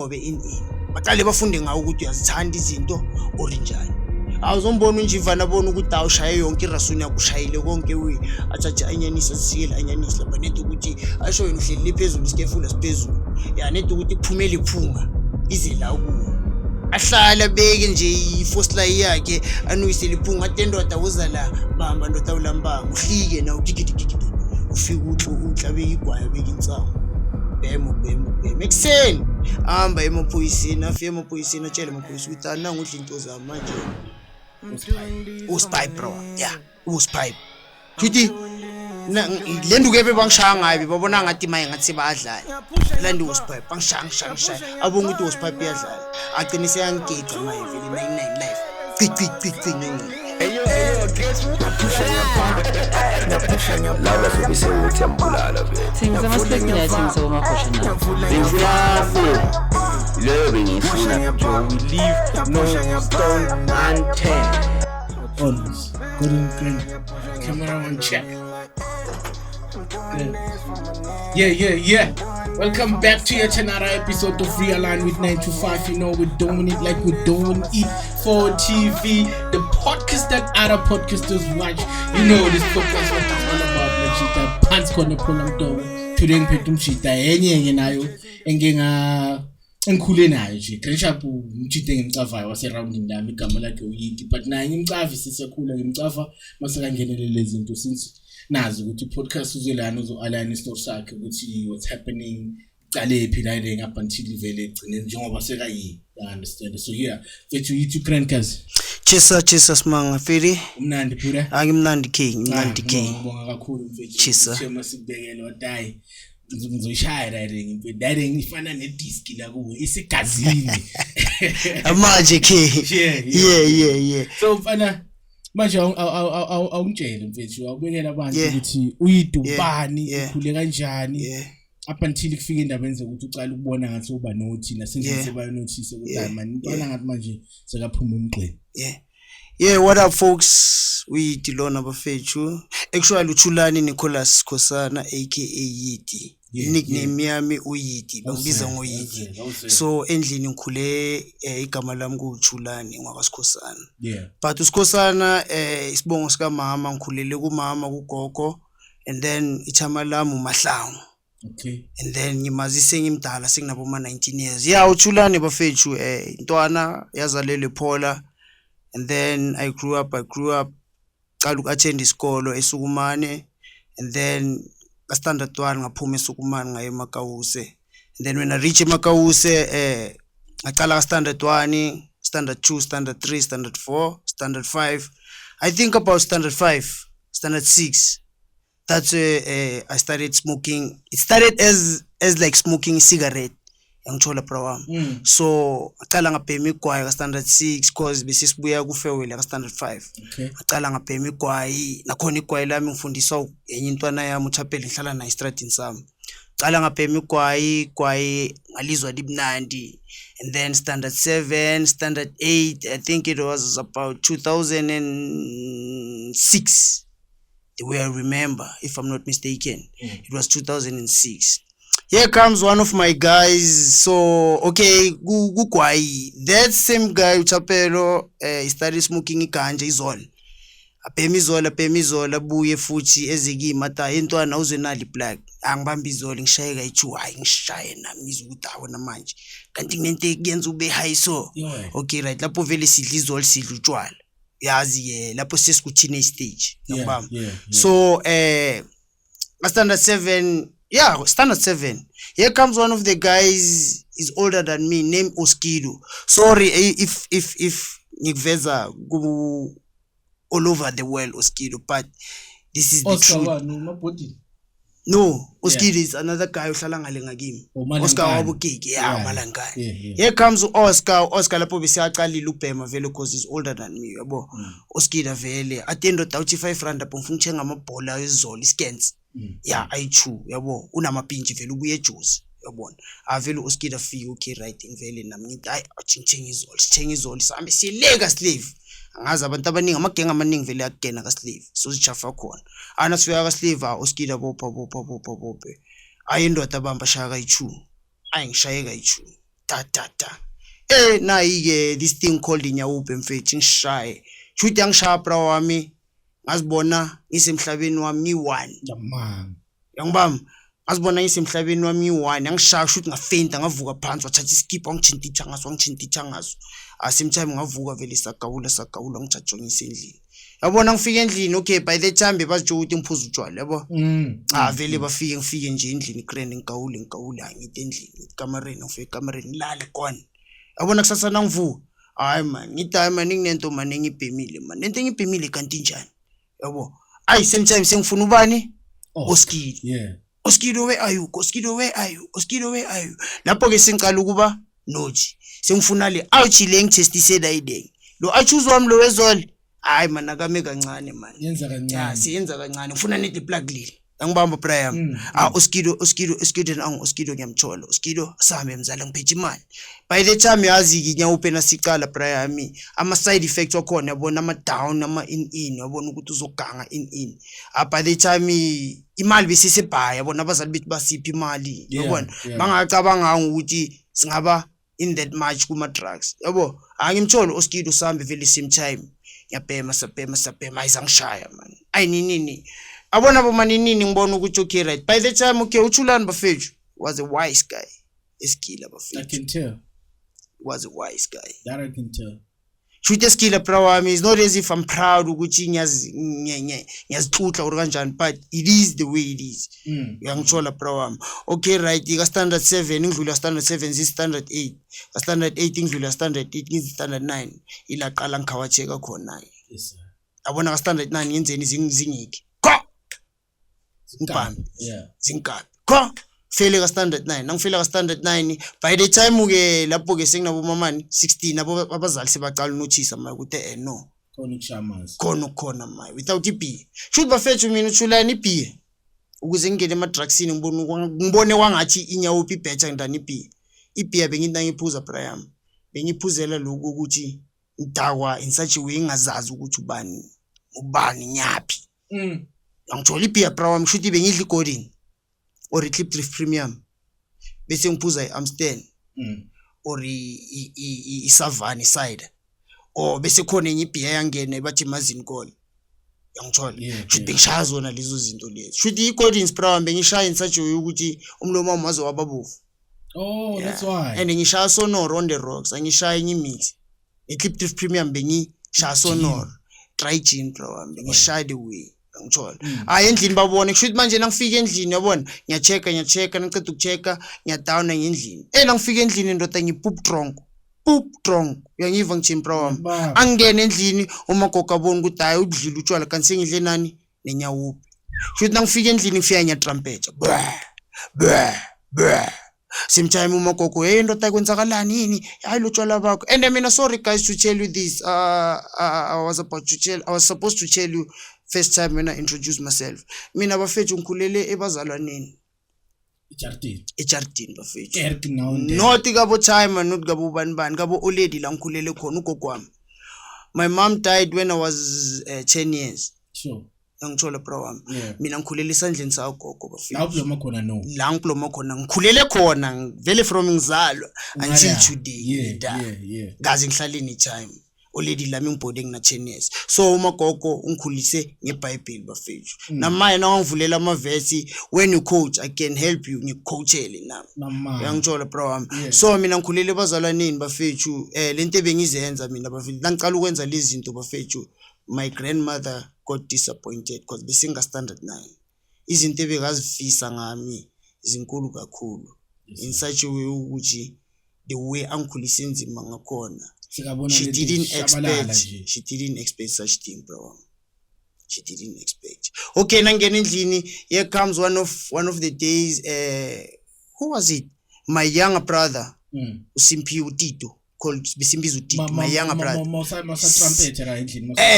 ngobe ini baqale bafunde ngawo ukuthi uyazithanda izinto orinjani. Awuzombona unjivana abona ukuthi awushaye yonke irasuni yakushayile konke athathe anyanisa sisikele anyanisa lapha nedi ukuthi asho wena uhleli phezulu isikefula siphezulu ya nedi ukuthi kuphumele iphunga ize la kuwo ahlala beke nje i-force yakhe anuyisele iphunga atendoda uzala bamba ndoda ulambanga uhlike na ukikikikiki ufika uhlabe igwayo beke insango bemo ekseni hamba emaphoyisini afike emaphoyisini atshele amaphoyisi ukuthi ananga udla into zami manje uSpipe bro yeah uSpipe futhi le nduku ebe bangishaya ngayo babona ngathi maye ngathi bayadlala la ndu uSpipe bangishaya abonga ukuthi uSpipe uyadlala aqinise yangigeca maye vele 99 life qiqi Eyo guess lava sobise uthi ambulala be Things ama-speculating so amakhosha now. Loving is we leave no stone unturned. Always good in green. Camera on check. Yeah. Welcome back to yet another episode of Realign with 925. You know, we're doing it like we're doing it for TV. The podcast that other podcasters watch. You know, this podcast what it's all about. Like shit, pants corner pull down. Today petum shit. Enye nayo. Engikhule nayo nje Greshap umjide ngimcava waserounding nami igama lakhe uyiti but naye ngimcavi sisekhula ngimcava masekangenele lezi zinto since nazi ukuthi podcast uzelana uzo-align istory sakhe ukuthi what's happening cale phi la ngapha until vele egcine njengoba sekayi I understand so yeah fethu yithi Crankers Chisa simanga feli umnandi phura angimnandi K ngibonga kakhulu mfethu Chisa shema sibekele wadayi ngizoyishaya direct ngifana nedisk la kuwe isigazini manje K yeah so mfana manje awungitshele mfethu awubekela abantu ukuthi uyidubani ukhule kanjani up until kufika indabeni zokuthi ucala ukubona ngathi uba nothina sengise ba notice ukuthi man intwana ngathi manje sekaphuma umgqeni Yeah, what up folks? We Dilona bafethu. Actually uThulani Nicholas Khosana aka Yiti. Nickname yami uYiti, bangibiza ngoYiti. So endlini ngikhule igama lami kuThulani ngwakaSikhosana. Yeah. But uSikhosana isibongo sika mama ngikhulele kumama kugogo and then ithama lami uMahlangu. Okay. And then ngimazise ngimdala senginabo ma 19 years. Yeah, uThulani bafethu intwana yazalele Phola. And then I grew up qala ukattend isikolo eSukumane and then ka standard 1 ngaphuma eSukumane ngaye eMakawuse and then when I reach eMakawuse ngaqala ka standard 1 standard 2 standard 3 standard 4 standard 5 I think about standard 5 standard 6 that's where I started smoking. It started as like smoking cigarette ngithola bro so aqala ngabhema igwayi ka standard 6 cause bese sibuya ku farewell ka standard 5 okay aqala ngabhema igwayi nakhona igwayi lami ngifundiswa enye intwana yami uThapeli ngihlala nayo estradini sami aqala ngabhema igwayi ngalizwa libnandi and then standard 7 standard 8 I think it was about 2006 the way I remember if I'm not mistaken it was 2006. Here comes one of my guys. So okay, Gugwai. That same guy Uchapelo he started smoking iganja izol. Apemizola buye futhi eziki mata intwana uzenali black. Angibamba izol ngishayeka ichu hayi ngishaye nami izukuthi awona manje. Kanti nento kuyenza ube high so. Okay right lapho vele sidla izol sidla utshwala. Yazi lapho sesikuthine stage. Ngibamba. So standard 7 yeah, standard 7. Here comes one of the guys is older than me, named Oskido. Sorry if Nikveza go all over the world Oskido, but this is the truth. No, Oskido is another guy uhlala ngale ngakimi. Oscar wabukiki, Malangani. Here comes Oscar lapho bese aqalile ubhema vele because he's older than me, yabo. Oskido vele atendo 35 rand apho ngifuna ukuthenga amabhola ezolo iskens. Yeah, ayichu yabo unamapinji vele ubuye ejuice yabona avele uskida fee okay right vele nami ngithi hayi sithenga izolo sihambe sileka slave angazi abantu abaningi amagenga amaningi vele akugena ka slave so sichafa khona ana sifika ka slave uskida bopha ayindoda abamba shaka ichu ayingishayeka ichu ta nayi-ke this thing called inyawube mfethu ngishaye shuthi angishaya bra wami ngazibona ngisemhlabeni wami ngi1 yangibamba ngazibona ngisemhlabeni wami ngi1 angishaya shuthi ngafeinta ngavuka phansi wathatha iskip wangithinta ngaso asimtime ngavuka vele sagawula ngijajongisa endlini yabona ngifika endlini okay by the time bebazijo ukuthi ngiphuza utshwala yabo vele ngifike nje endlini grand ngigawule ngithi endlini ekamareni ngifike ekamareni lale khona yabona kusasa nangivuka hayi man ngithi hayi man nginento man engibhemile man nento engibhemile kanti njani yabo sometimes sengifuna ubani Oskido where are you lapho ke sengicala ukuba nothi sengifuna le awuchile ngitestised ayideng lo achoose wami lo wezoli hayi man akame kancane man yenza kancane siyenza kancane ngifuna net plug lile angibamba Brian Oskido ngiyamthola Oskido same mzala ngiphethe imali by the time yazi inyawupena sicala Brian ama side effects wakhona yabona ama down ama in yabona ukuthi uzoganga in by the time imali besisebhaya yabona abazali bethu basiphi imali yabona bangacabanga ukuthi singaba in that much kuma drugs yabo angimthola Oskido sambe vele same time yapema sapema ayizangishaya man ayinini abona bomaninini ngibona ukuthi okay right by the time okay uChulani bafethu was a wise guy eskila bafethu I can tell was a wise guy that I can tell shoot eskila bra wami is not as if I'm proud ukuthi ngiyazixutla or kanjani but it is the way it is uyangithola bra wami okay right ika standard 7 ngidlula standard 7 is standard 8 ka standard 8 ngidlula standard 8 ngizi standard 9 ila qala ngikhawacheka khona yes sir abona ka standard 9 yenzeni zingiki zinkabi fele ka standard 9 nangifela ka standard 9 by the time uke lapho ke senginabo mamani 16 abo abazali sebaqala notice manje ukuthi no khona ukushamanzi khona manje without iB should bafethu mina uChulani iB ukuze ngingene ema drugsini ngibone wangathi inyawuphi ibetter ndani iB abengina ngiphuza Brian bengiphuzela lokho ukuthi ngidakwa in such a way ngazazi ukuthi ubani nyapi angithola iB Brian should bengidla iGordon or iClip Drift Premium bese ngiphuza iAmstel or iSavannah side or bese khona enye iBeer yangena bathi Mazini Call yangithola should bengishaya zona lezo zinto lezi should iGordon's Brian bengishaya in such a way ukuthi umlomo wami wazo wababovu that's why and ngishaya sonoro on the rocks angishaya enye mix iClip Drift Premium bengishaya sonoro try gin Brian bengishaya the way ngithola endlini babone kusho ukuthi manje nangifika endlini yabona ngiyachecka ngiqeda ukuchecka ngiyadown ngendlini nangifika endlini ndoda ngipoop drunk uyangiva ngithini bro wami angene endlini umagogo abona ukuthi hayi udlile utshwala kanti sengidle nani nenyawuphi kusho ukuthi nangifika endlini ngifika ngiyatrumpeta sometime umagogo ndoda kwenzakalani yini hayi lo tshwala bakho and mina sorry guys to tell you this I was supposed to tell you first time when I introduce myself mina bafethu ngikhulele ebazalwaneni eJardini bafethu not kabo time not kabo bani kabo oledi la ngikhulele khona ugogo wami my mom died when I was 10 years sure ngithola bro wami mina ngikhulele esandleni sagogo bafethu la ukuloma khona no la ngikuloma khona ngikhulele khona vele from ngizalwa until today ngazi ngihlaleni time oledi lami ngibhode ngina 10 years so umagogo ungikhulise ngeBhayibheli bafethu namaye nangivulela amavesi when you coach I can help you ngikucoachele nami uyangithola bro wami so mina ngikhulele bazalwaneni bafethu lento ebengizenza mina bafethu ngicala ukwenza lezi zinto bafethu my grandmother got disappointed because besinga standard 9 izinto ebekazifisa ngami izinkulu kakhulu in such a way ukuthi the way angikhulise inzima ngakhona she didn't expect such thing bro she didn't expect okay nangena endlini here comes one of the days who was it my younger brother uSimphi uTito called Bisimbizo Tito my younger brother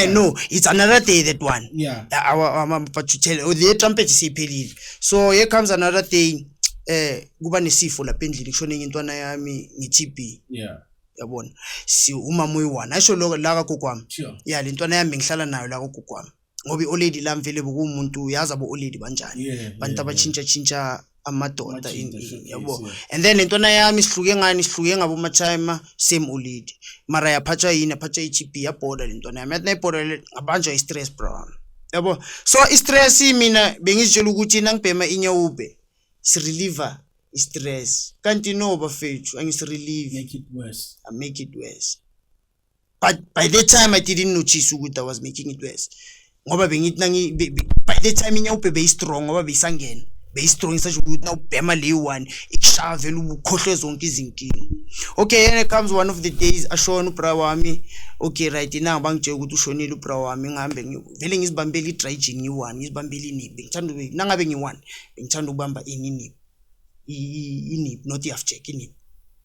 no it's another day that one our but to tell the trumpet isiphelile so here comes another day kuba nesifo lapha endlini kushone intwana yami ngi-TB yabona si umama uyi1 ayisho lokho la kagogo wami le ntwana yami ngihlala nayo la kagogo wami ngoba ioledi la mvele bokumuntu yazi abo oledi banjani bantu abatshintsha amadoda Showcase, yabo. yeah. And then intwana yami sihluke ngani sihluke ngabo machima same ulidi mara yaphathwa yini yaphathwa iGP yabhoda lentwana yami yathi nayibhoda ngabanjwa istress bro yabo. So istress mina bengizitshela ukuthi nangibhema inyawube si reliever istress kanti no bafethu angisi-relieve, I make it worse. But by that time I didn't notice ukuthi I was making it worse ngoba bengithi by that time inyawube beyi-strong ngoba beyisangena beyi-strong such ukuthi na ubhema leyo one ikushaya vele ukhohlwe zonke izinkinga. Okay, and it comes one of the days ashona ubra wami. Okay right now bangitshela ukuthi ushonile ubra wami ngihambe vele ngizibambele i-dry gin ngi-1 ngizibambele iniphi ngithanda nangabe ngi-1 bengithanda ukubamba iniphi not i-half check iniphi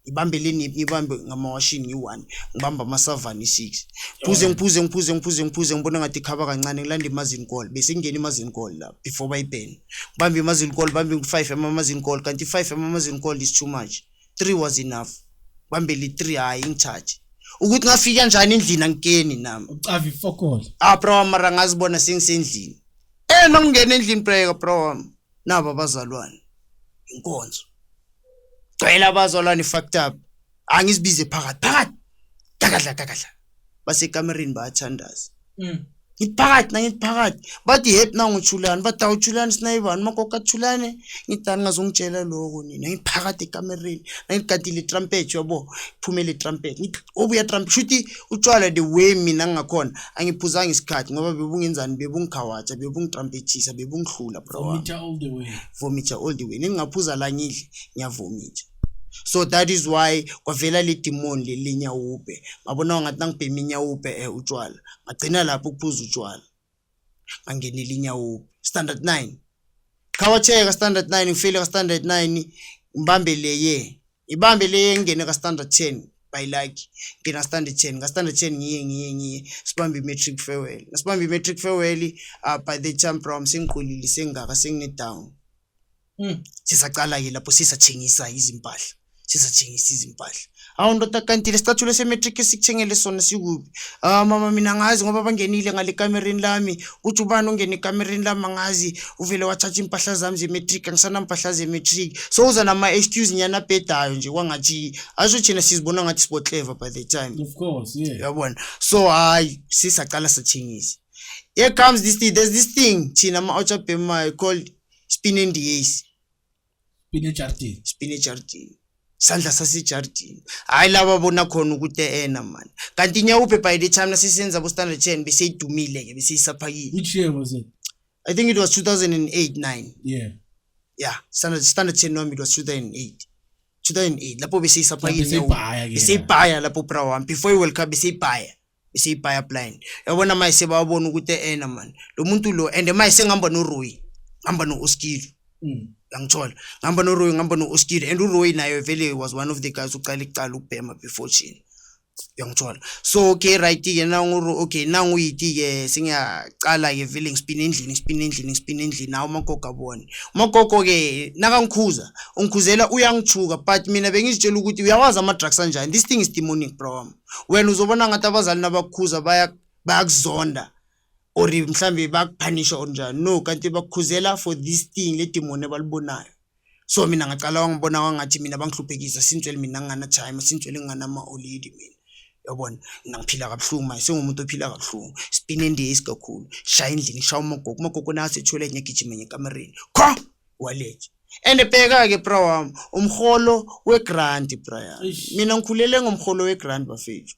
ibambele iniphi ngibambe ngama-washing ngi-1 ngibamba ama-savani 6 ngiphuze ngibona ngathi khaba kancane ngilanda imazini call bese ngingena imazini call la before bayibhene ngibambe imazini call bambe 5 amazini call kanti 5 amazini call is too much, 3 was enough bambele 3 hayi ngicharge ukuthi ngafika kanjani endlini angikeni nami ucavi focus bro mara ngazibona sengisendlini nangingena endlini break bro nabo abazalwane inkonzo gcwele abazalwane fucked up angisibize phakathi kakadla basekamereni bayathandaza ngiphakathi bathi hep nanguthulani bathi awuthulani sinayibani makoka thulane ngidani ngazongitshela lokho nina ngiphakathi ekamereni nangikatile trumpet yabo phumele trumpet obuya trumpet shuthi utshwala the way mina ngakhona angiphuzanga isikhathi ngoba bebungenzani bebungikhawatsha bebungitrumpetisa bebungihlula bro vomita all the way ningaphuza la ngidle ngiyavomita. So that is why kwavela le demon le linyawube ngabona ngathi nangibhema inyawube utshwala ngagcina lapho ukuphuza utshwala ngangenela inyawube standard 9 khawacheka standard 9 ngifile ka standard 9 ngibambe leye ngene ka standard 10 by lucky ngena standard 10 ka standard 10 ngiye sibambe matric farewell by the time from sengiqolile sengaka sengine down sisaqala ke lapho sisathengisa izimpahla awundoda kanti lesicathulo se-matric esikuthengele sona sikuphi mama mina ngazi ngoba bangenile ngale kamereni lami uthi ubani ongene ekamereni lami angazi uvele wathatha impahla zami ze-matric angisanampahla ze-matric so uza nama-excuse nyana bhedayo nje kwangathi asho thina sizibona ngathi sibo clever by the time of course yeah yabona so hayi sisaqala sathengisa. Here comes this thing, there's this thing thina ama-outer bema called spin and days spinach jardini sandla sasejardini hayi laba bona khona ukuthi man kanti inyawube by the time nasisenza bo standard 10 beseyidumile ke beseyisaphakile. Which year was it? I think it was 2008-9 yeah standard 10 no it was 2008 lapho beseyisaphakile beseyibhaya lapho bra wami before World Cup beseyibhaya blind yabona mayise babona ukuthi man lo muntu lo and mayise ngihamba no Roy ngihamba no Oskilo ngangithola ngihamba no Roy ngihamba no Oskilo and uRoy nayo vele was one of the guys uqala ukubhema before chini yangithola. So okay right ke okay nangu yithi ke singiyaqala ke vele ngispin endlini nawo magogo abone magogo ke nakangikhuza ungikhuzela uyangithuka but mina bengizitshela ukuthi uyawazi ama drugs kanjani, this thing is demonic bro. Wena uzobona ngathi abazali nabakukhuza bayakuzonda or mhlambe bakupunisha or njani, no kanti bakukhuzela for this thing le demon ebalibonayo. So mina ngaqala ngibona ngathi mina bangihluphekisa sintswele mina ngana time sintswele ngana ma olidi mina yabona ngiphila kabuhlungu manje sengumuntu ophila kabuhlungu spin and days kakhulu shaya endlini shaya umagogo nasethule ngegijima ngekamereni kho wallet and ebheka ke bro wami umholo wegrant bro mina ngikhulele ngomholo wegrant bafethu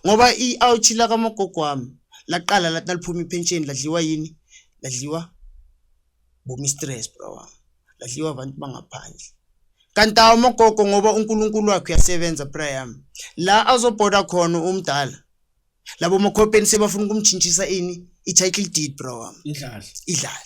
ngoba i-out la kamagogo wami laqala lathi naliphuma ipension ladliwa yini, ladliwa bo mistress bro wami, ladliwa abantu bangaphandle. Kanti amagogo ngoba uNkulunkulu wakhe uyasebenza bro la azobhoda khona umdala labo makhopeni sebafuna ukumtshintshisa ini i-title deed bro wami idlala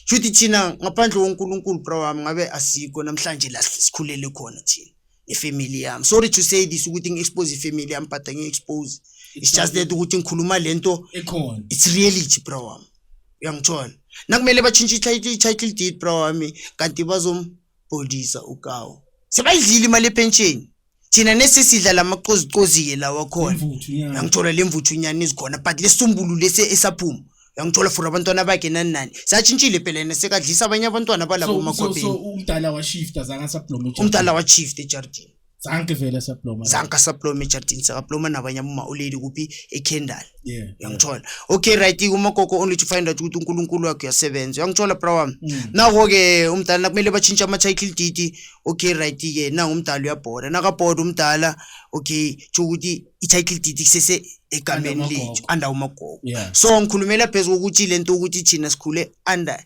futhi thina ngaphandle woNkulunkulu bro wami ngabe asikho namhlanje la sikhulele khona thina ifamily yami. Sorry to say this ukuthi ngi-expose ifamily yami but ngi-expose it's just that ukuthi ngikhuluma lento ekhona it's reality bro wami uyangithola nakumele batshintshe i-title deed bro wami kanti bazombhodisa ukawo sebayidlile imali epension thina nesisidla lamaqoziqozi ke lawa khona ngithola lemvuthu nyani izikhona but lesumbulu lese esaphuma uyangithola for abantwana bakhe nani satshintshile phela yena sekadlisa abanye abantwana balabo so makhopeni umdala wa shift azange saploma umdala wa chief ejardini zanke vele saploma zanka saploma ejardini sakaploma nabanye ama olady kuphi eKendal yeah uyangithola okay right umakoko only to find out ukuthi uNkulunkulu wakhe uyasebenza uyangithola bro wami nako ke umdala kumele batshintshe ama title deed okay right ke na umdala uyabhoda nakabhoda umdala okay ukuthi I title deed sese egameni lethu under umagogo so ngikhulumela phezulu ukuthi lento ukuthi thina sikhule under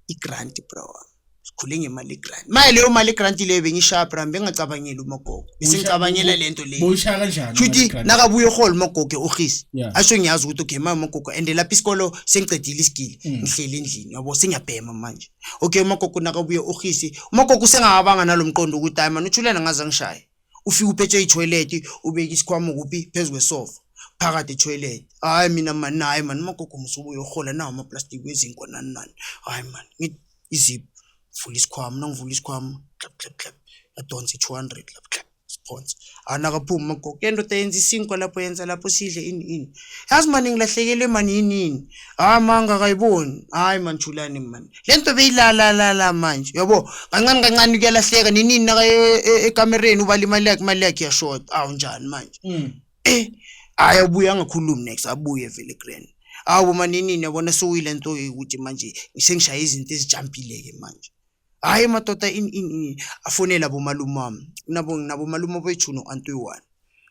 igrant bro sikhule ngemali grant maye leyo mali grant leyo bengisha bra bengacabangela umagogo besingicabangela lento leyo boyisha kanjani futhi nakabuye ehol magogo ohisi asho ngiyazi ukuthi okay mama magogo ende lapha isikolo sengicedile isigili ngihleli endlini yabo sengiyabhema manje okay magogo nakabuye ohisi umagogo sengabanga nalomqondo ukuthi hayi man uthulana ngaza ngishaye ufika uphethe itoilet ubeka isikhwama kuphi phezulu kwesofa phakathi etoilet hayi mina man hayi man magogo musubuye uhola nawo ama plastic wezinko nani hayi man ngithi izip full isikhwama nangivula isikhwama clap adonse 200 clap sponsor anakaphuma magogo yento tayenza isinko lapho yenza lapho sidle ini yazi man ngilahlekele man yini manga kayiboni hayi man thulani man lento beyilala manje yabo kancane kuyalahleka nini naka ekamereni ubala imali yakhe yashort njani manje ayabuya angakhulumi next abuye vele grand manini yabona sowile nto ukuthi manje ngisengishaya izinto ezijampile ke manje hayi madoda afonela bomalume wami nabo malume boyithuno antu1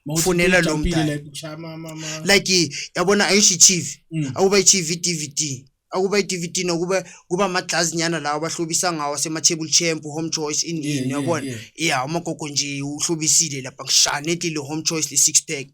ufonela lo mdala like yabona ayishi chief akuba ichief DVD akuba iDVD nokuba kuba amaglass nyana lawo abahlobisa ngawo sema table champ home choice in yabona umagogo nje uhlobisile lapha ngishane le home choice le 6 pack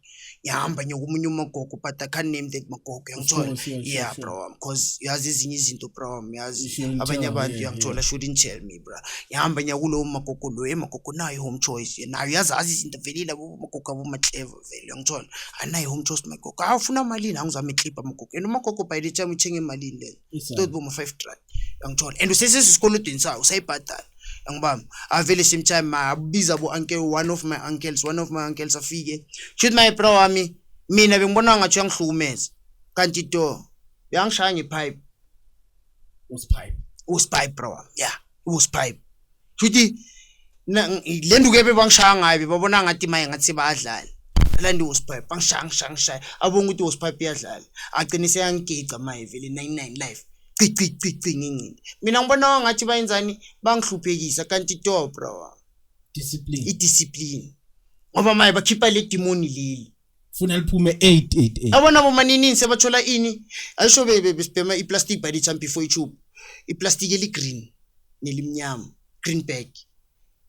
yahamba nyokumunye umagogo but I can't name that magogo yangithola bro because yazi ezinye izinto bro yazi abanye abantu yangithola shouldn't tell me bro yahamba nyakulo umagogo lo emagogo nayo home choice nayo yazazi izinto velile magogo abomahleva vele yangithola anayo home choice magogo awufuna malini angizama iclip amagogo and umagogo by the time uthenge imali le tot boma 5 rand yangithola and usesesikolodweni sawo usayibhadala yangibamba avele same time abiza bo uncle one of my uncles afike shoot my bro wami mina bengibona ngathi uyangihlukumeza kanti to uyangishaya ngepipe uspipe bro wami uspipe futhi lenduke bebangishaya ngayo babona ngathi maye ngathi bayadlala landi uspipe bangishaya abonga ukuthi uspipe iyadlala agcinise yangigica maye vele 99 life ngingini mina ngibona ngathi bayenzani bangihluphekisa kanti to bro discipline ngoba maye bakhipha le demoni leli funa liphume 888 abona bomanini sebathola ini ayisho besibhema iplastic by the time before iTube iplastic eli green nelimnyama green bag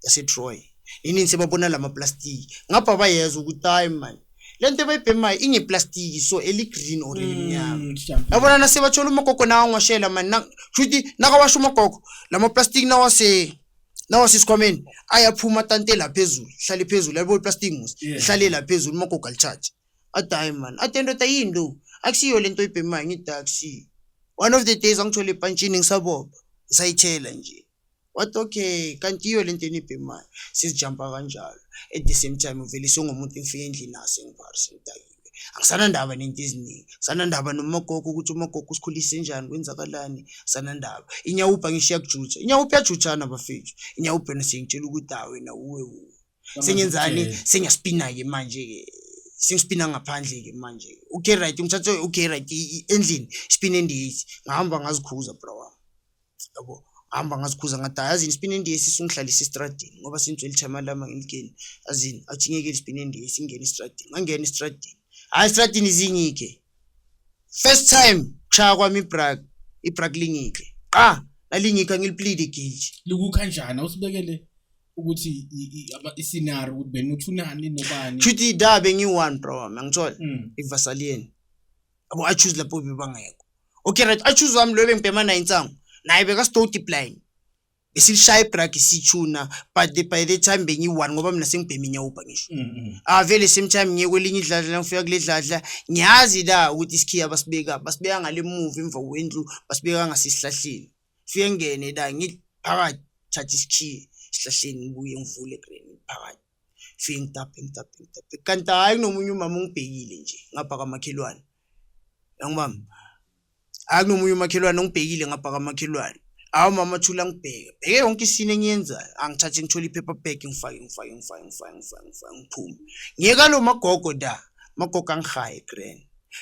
yase Troy ini sebabona lama plastic ngapha bayeza ukuthi hayi man lento bayibhema ingeplastic so eli green or elimnyama yabona nasebathola umagogo nawo ngwashela man futhi nakawasha umagogo lama plastic nawase sikhwameni ayaphuma tante la phezulu hlale phezulu yabo plastic mus hlale la phezulu umagogo alicharge adayi man atendo tayinto akusiyo lento ibhema ngitaxi one of the days angithola epanchini ngisabopha sayithela nje what okay kanti iyo lento enibhema sizijampa kanjalo at the same time uvele songumuntu ngifike endlini nase ngipharisa ngidakile angisana ndaba nento eziningi sana ndaba nomagogo ukuthi umagogo usikhulise kanjani kwenzakalani sana ndaba inyawupha ngishiya kujutsha inyawupha yajutshana bafethu inyawupha nasengitshela ukuthi wena uwe sengenzani sengiyaspina ke manje ke singispina ngaphandle ke manje okay right umthathe okay right endlini spin endisi ngihamba ngazikhuza bro wami yabo hamba ngazikhuza ngada yazini spin endisi singihlalisa estradini ngoba sintsweli time lama ngilkeni yazini athingeke ispin endisi ingene estradini ngangena estradini estradini izingike first time kushaya kwami ibrag lingike nalingika ngiliplead guilty luku kanjani usibekele ukuthi iscenario ukuthi benothunani nobani chuthi dabe ngi1 bro ngithola iVasalian abo I choose lapho bebangekho okay right I choose wami lo bengibhema 9 insango naye beka multiplying esilishaya ibrag isithuna but by the time bengi1 ngoba mina sengibhema inyawuba ngisho vele same time ngiye kwelinye idladla ngifika kule dladla ngiyazi la ukuthi isikhiya basibeka ngale move emva kwendlu basibeka ngasisihlahleni fike ngene la ngiphakathi thatha isikhiya isihlahleni ngibuye ngivule green phakathi fike ngitaphe kanti hayi nomunye umama ungibhekile nje ngapha kamakhelwane yangibamba akunomunye umakhelwane ongibhekile ngapha kamakhelwane awu mama thula ngibheke bheke yonke isine engiyenzayo angithathe ngithola ipaper bag ngifake ngiphume ngiyeka lo magogo magogo angihaye grand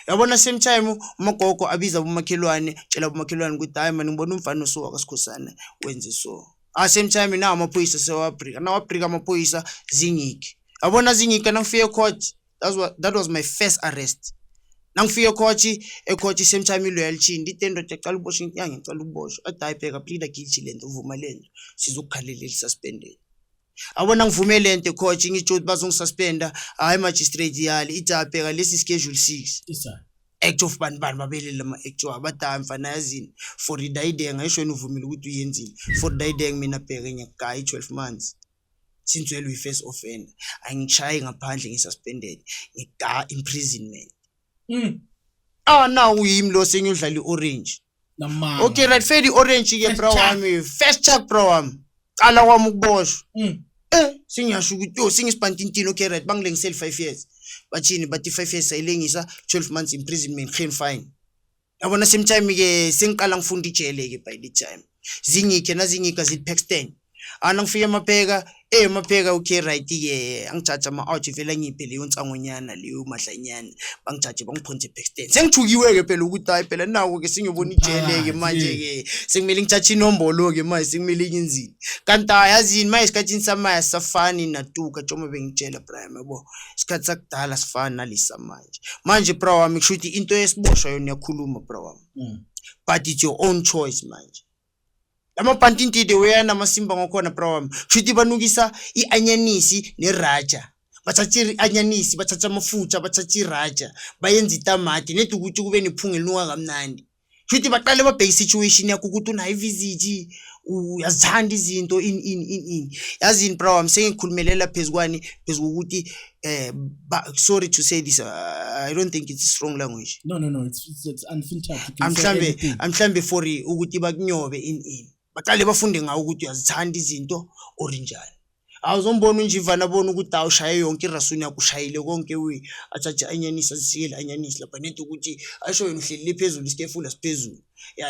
yabona same time umagogo abiza umakhelwane tshela umakhelwane ukuthi hayi manje ngibona umfana so akasikhosana wenze so same time na amaphoyisa sewabrika amaphoyisa zingiki yabona zingiki nangifike court that was my first arrest nangifike court same time iloyalty nditendo ecala ubosha inyange ngicala ubosha athi bheka plead guilty lento uvuma lento sizokukhalela suspended abona ngivume lento court ngitsho bazongisuspenda hayi magistrate yali ithi bheka lesi schedule 6 isa act of bani babelele ama act abadala mfana yazini for diedeng ayisho uvumile ukuthi uyenzile for diedeng mina bheka ngiyagayi 12 months since we first offender angichayi ngaphandle ngisuspended ngiga imprisonment now uyimi lo sengiyodlala iOrange namanga okay right fair orange ke bro wami first check bro wami qala kwami ukuboshwa singiyasho ukuthi singisipantintini okay right bangilengisela 5 years bathini bathi 5 years sayilengisa 12 months imprisonment clean fine yabona same time ke sengiqala ngifunda ijele ke by the time zingike nazingika zilpaxton ngifike mapheka okay right ke angithatha ama-out vele ngiphe leyo nsangonyana leyo mahlanyana bangithathe bangiphonse Paxton sengithukiwe ke phela ukuthi hayi phela nawo ke singibona ijele ke manje ke sekumele ngithathe inombolo ke manje sekumele ngenzini kanti yazini manje isikhathini samaya safani natuka Jomo bengitshela Brian yabo isikhathi sakudala sifana nalisa manje bro wami kusho ukuthi into yesiboshwa yona yakhuluma bro wami but it's your own choice manje amapantintide weyana masimba ngokhona bro wami kushuthi banukisa ianyanisi neraja bathatha ianyanisi bathatha amafutha bathatha iraja bayenza itamati nethi ukuthi kube nephunga elinuka kamnandi kushuthi baqale babheka situation yakho ukuthi una visit uyazithanda izinto in yazini bro wami sengikhulumelela phezukwane ukuthi sorry to say this I don't think it's strong language no it's unfiltered amhlambe for ukuthi bakunyobe in baqale bafunde ngawo ukuthi uyazithanda izinto orinjani awuzombona unjivana bona ukuthi awushaye yonke irasuni yakho ushayile konke we athathe anyanisa sisikele anyanisi lapha nethi ukuthi asho yena uhleli phezulu isitefula siphezulu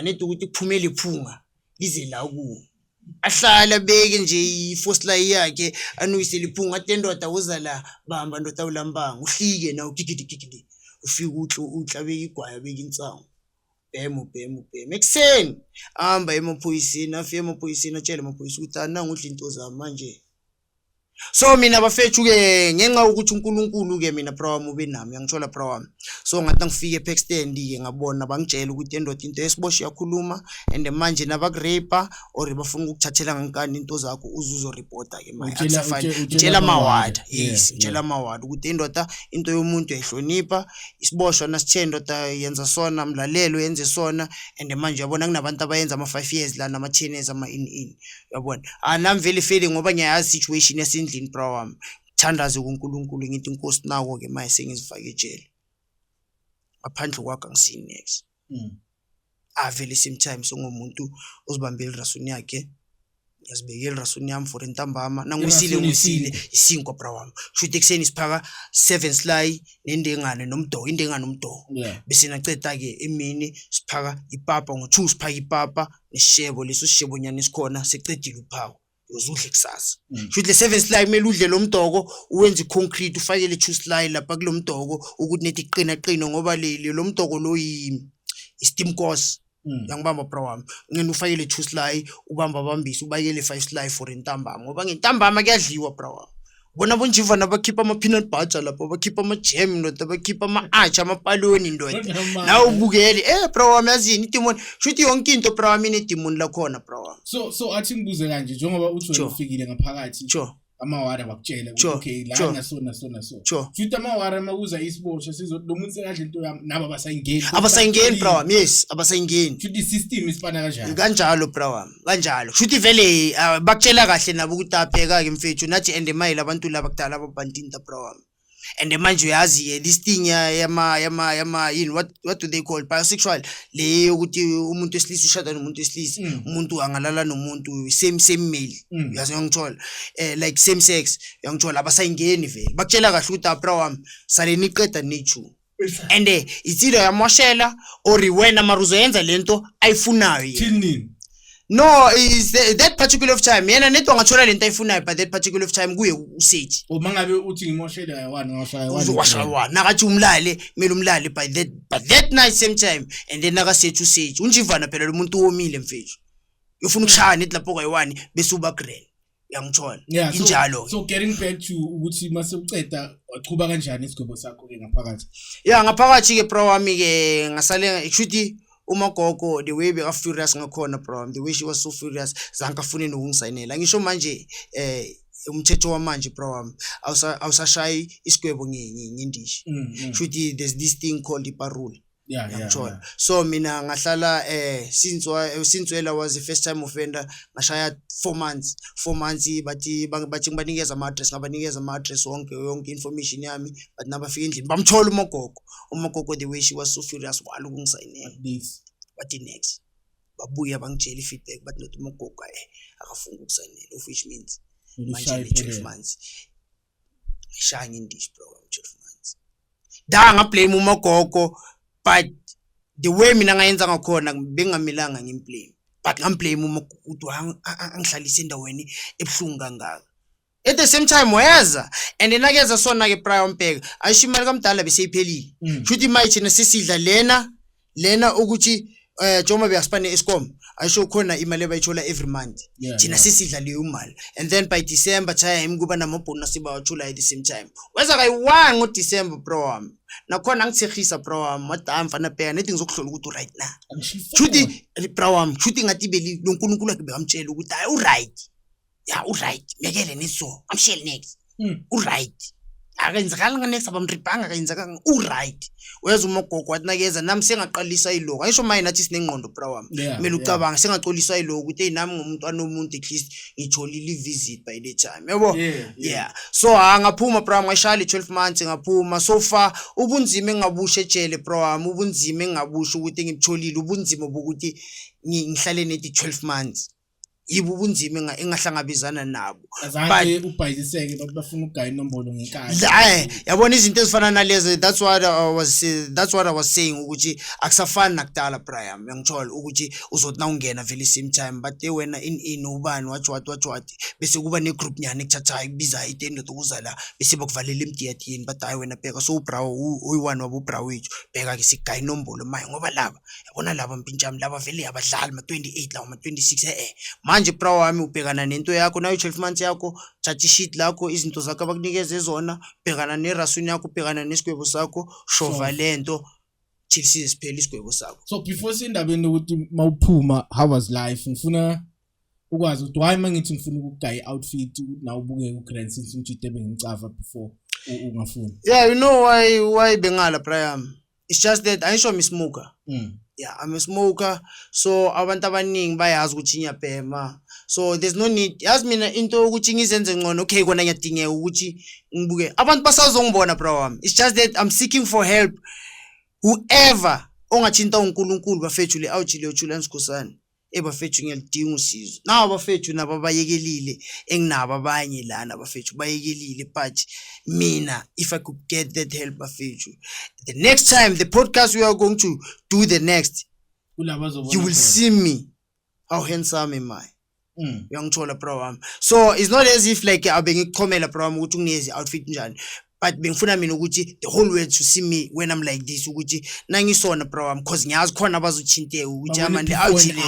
nethi ukuthi kuphumele iphunga lize la ku ahlala beke nje i-first line yakhe anuyisele iphunga atendoda uza la bamba ndoda ulambanga uhlike na ukikidi ufika uhlabeka igwaya beka insango bhemu ekseni hamba emaphoyisini afike emaphoyisini atshele amaphoyisa ukuthi nangu into zami manje so mina bafethu ke ngenxa ukuthi uNkulunkulu ke mina bro wami ube nami ngithola bro wami so ngathi ngifike Paxton ke ngabona bangitshela ukuthi endoda into esiboshi yakhuluma and manje nabakurepa or bafuna ukuthathela ngankani into zakho uzuzo reporta ke manje ngitshela mawada yes ngitshela mawada ukuthi endoda into yomuntu ehlonipha isiboshwa nasithendoda yenza sona mlalelo yenze sona and manje yabona kunabantu abayenza ama 5 years la nama 10 years ama in yabona nami vele feeling ngoba ngiyazi situation yasini bro wami thandaze kuNkulunkulu ngithi inkosi nawo ke manje sengizifaka ejele ngaphandle kwakhe ngisini next vele sometimes songomuntu ozibambela irasuni yakhe yazibekela irasuni yami for intambama nangwisile isinkwa bro wami shuthi ekseni siphaka 7 sly nendengane nomdoko indengane nomdoko bese naceda ke emini siphaka ipapa ngo2 siphaka ipapa nesishebo leso sishebonyana esikhona secedile uphako uzudle kusasa shuthi le 7 sly kumele udle lo mdoko uwenze concrete ufakele 2 sly lapha kulomdoko ukuthi nethi qina ngoba lo mdoko lo steam course yangibamba bro wami ngene ufakele 2 sly ubamba bambisa ubakele 5 sly for intambama ngoba ngentambama kuyadliwa bro wami bona bonjiva nabakhipha ama peanut butter lapho bakhipha ama jam ndoda bakhipha ama acha amapaloni ndoda nawe ubukele bro wami yazini itimoni shuthi yonke into bro wami inemoni la khona bro wami so athi ngibuze kanje njengoba uthi wena ufikile ngaphakathi amawara bakutshela okay la ngasona shuthi amawara makuza isiboshwa sizodomunse kahle into yami nabo abasayingeni bro wami yes abasayingeni shuthi system isipana kanjalo bro wami kanjalo shuthi vele bakutshela kahle nabo ukuthi abheka ke mfethu nathi and mile abantu laba kudala ababantinta bro wami and manje uyazi this thing yama what do they call bisexual le ukuthi umuntu wesilisa ushada nomuntu wesilisa umuntu angalala nomuntu same male uyazi ngithola like same sex ngithola abasayingeni vele bakutshela kahle ukuthi bro wami sale niqeda nature and it's either yamoshela or wena maruzo yenza lento ayifunayo yena. Till nini? No, is that particular of time yena neto angathola lento ayifunayo but that particular of time kuye usethi Mangabe uthi ngimoshela yawana ngashaya uzowashaywa nakathi umlale kumele umlale by that night same time and then nakasethi usethi unjivana phela lo muntu womile mfethu ufuna ukushaya nethi lapho kayi1 bese uba grand uyangithola injalo. So getting back to ukuthi mase uceda wachuba kanjani isigwebo sakho ke ngaphakathi? Ngaphakathi ke bro wami ke ngasale actually umagogo the way beka furious ngakhona bro, the way she was so furious zanka afune nokungisayinela ngisho manje umthetho wamanje bro wami awusashayi isigwebo ngendishi futhi there's this thing called iparole. Yeah. So mina ngahlala since wela was the first time offender ngashaya 4 months bathi ngibanikeza ama address yonke information yami but nabafika endlini bamthola umagogo the way she was so furious wala ukungisayinela bathi next babuya bangitshela feedback but not umagogo akafuna ukusayinela, which means manje 12 months ngishaya ngendishi bro 12 months danga blame umagogo. But the way mina ngayenza ngakhona bengamilanga ngimblame but ngamblame umuntu angihlalisa endaweni ebhlungu kangaka. At the same time wayaza and enakeza sona ke prior umpeka ayishimali kamdala bese iphelile futhi manje nesisidla lena ukuthi Joma beyaspane Eskom ayisho khona imali abayithola every month thina sisidla leyo imali and then by December time kuba namabonus sibawathula at the same time weza kayi1 ngo December bro wami nakhona ngithegisa bro wami madam mfana phela nethi ngizokuhlola ukuthi right now chuthi bro wami chuthi ngathi beli loNkulunkulu akhe bekamtshela ukuthi hayi uright mekele neso amshele next uright akenzakala next abamripanga akenzakanga uright weza umagogo wathi nakeza nami sengaqalisa iloko ayisho manje nathi sinengqondo bro wami kumele ucabanga sengaxolisa iloko ukuthi hey nami ngumuntu anomuntu at least ngitholile visit by the time yabo. So ngaphuma bro ngashaya 12 months ngaphuma so far ubunzima engabusha ejele bro wami ubunzima engabusha ukuthi ngibutholile ubunzima bokuthi ngihlale nethi 12 months yibo ubunzima engahlangabezana nabo azange ubhayiseke bathi bafuna ukugaya inombolo ngenkani yabona izinto ezifana nalezo. That's what I was saying ukuthi akusafani nakudala Brian ngithola ukuthi uzothi na ungena vele same time but wena in ubani wathi bese kuba ne group nyane ekuthathayo ibiza itendo ukuza la bese bakuvalela emdiyatini but hayi wena bheka so ubro uyi1 wabo ubro wethu bheka ke sigaya inombolo manje ngoba laba yabona laba mpintshami laba vele abadlali ma 28 lawo ma 26 manje bro wami ubhekana nento yakho nayo 12 months yakho thatha sheet lakho izinto zakho abakunikeza ezona bhekana nerasuni yakho bhekana nesigwebo sakho shova lento till siphele isigwebo sakho. So before sindabeni ukuthi mawuphuma how was life ngifuna ukwazi ukuthi why mangithi ngifuna ukugaya outfit ukuthi na ubuke uGrand since umjide bengicava before ungafuni. You know why bengala Brian, it's just that I show me smoker. I'm a smoker, so abantu abaningi bayazi ukuthi ngiyabhema, so there's no need yazi mina into ukuthi ngizenze ngcono okay kona ngiyadingeka ukuthi ngibuke abantu basazongibona bro wami. It's just that I'm seeking for help whoever ongathinta uNkulunkulu bafethu le awujile uJulian Skhosana ebafethu ngiyalidinga usizo nawo bafethu nabo bayekelile enginabo abanye lana bafethu bayekelile but mina if I could get that help bafethu the next time the podcast we are going to do the next you will see me how handsome am I. Uyangithola bro wami, so it's not as if like abengiqhomela bro wami ukuthi unginezi outfit njani but bengifuna mina ukuthi the whole world to see me when I'm like this ukuthi nangisona bro wami because ngiyazi khona abazothinteka ukuthi amande awujile.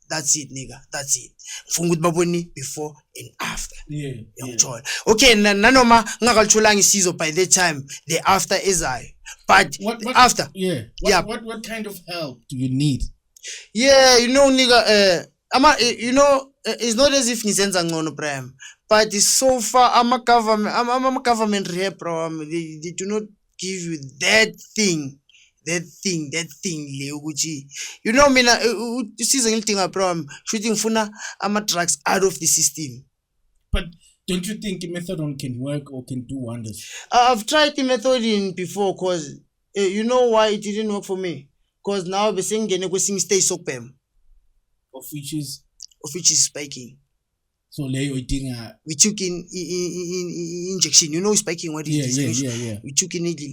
That's it nigga, that's it. Ngifuna ukuthi babone before and after. Uyangithola okay nanoma ngakalitholanga isizo by that time the after is I but what after what kind of help do you need? You know nigga you know it's not as if ngizenza ngcono Brian but so far I'm a government rehab program they do not give you that thing le ukuthi you know mina usiza ngilidinga program shooting ngifuna ama drugs out of the system. But don't you think methadone can work or can do wonders? I've tried the methadone before because you know why it didn't work for me because now besengene kwesinye stage sokubhema of which is spiking. So leyo idinga. We took in injection, you know, spiking what it is. Yeah. We took in needle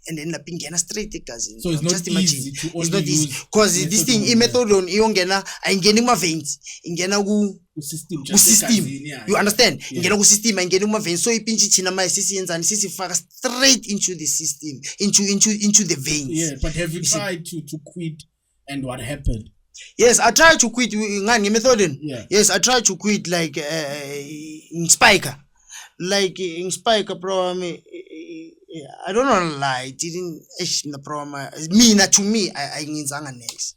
and then the pingena straight cousin. So it's not easy to only it's not easy use because this thing methadone iyongena ayingena kuma veins, ingena ku system you understand? Ingena ku system ayingena kuma veins, so ipinchi thina manje sisiyenzani sisifaka straight into the system, into the veins. Yeah, but have you tried to quit and what happened? Yes, I tried to quit ngani methadone. Yeah. Yes, I tried to quit like in spiker. Like in spiker bro, I don't know lie, it didn't the problem. To me I ngizanga next.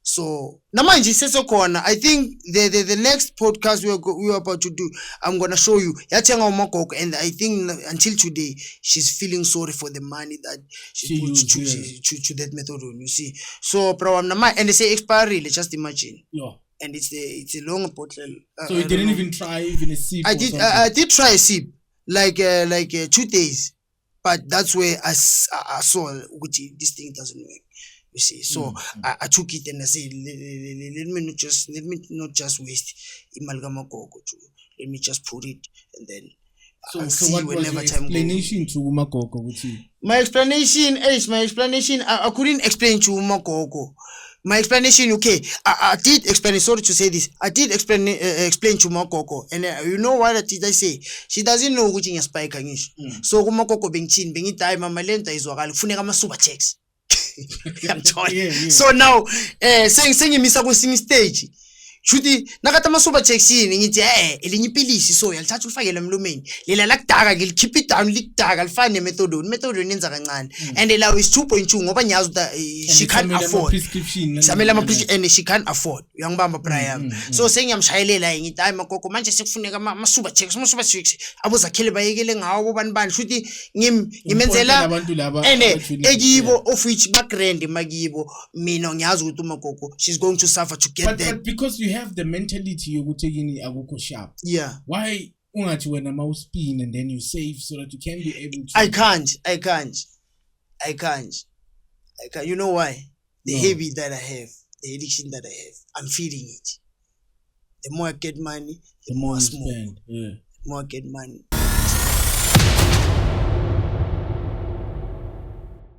So namanje sesekhona. I think the next podcast we are about to do, I'm gonna show you yathenga umagogo, and I think until today she's feeling sorry for the money that she put to that methadone, you see. So problem nama, and they say expiry, just imagine. Yeah. And it's a long bottle. So you didn't even try even a sip? I did try a sip like 2 days, but that's where I saw which this thing doesn't work. You see, so I took it and I said, let me not just waste Imalgama Gogo. Let me just put it and then so what was your explanation to Umagogo? My explanation, I couldn't explain to Umagogo. My explanation, okay, I did explain, sorry to say this, I did explain to Umagogo, and you know what did I say? She doesn't know which in a spike. So Umagogo being time, my lenta is funega super checks. I'm telling. So now saying misa ku sing stage shuthi nakata masuba checks ngithi elinye ipilisi so yalithatha ufakele emlomeni lela lakudaka ngilikhipha idown likudaka lifane methadone yenza kancane, and lawo is 2.2 ngoba ngiyazi ukuthi she can't afford samela ama prescription and she can't afford uyangibamba prime. So sengiyamshayelela ngithi hayi magogo manje sekufuneka masuba checks abozakhele bayekele ngawo bani shuthi ngimenzela ekibo of which background makibo mina ngiyazi ukuthi umagogo she's going to suffer to get there. But because you have the mentality yokuthi akukho sharp. Yeah. Why ungathi wena mawuspin and then you save so that you can be able to? I can't. You know why? The habit that I have, the addiction that I have, I'm feeding it. The more I get money, the more I smoke. spend. Yeah. The more I get money,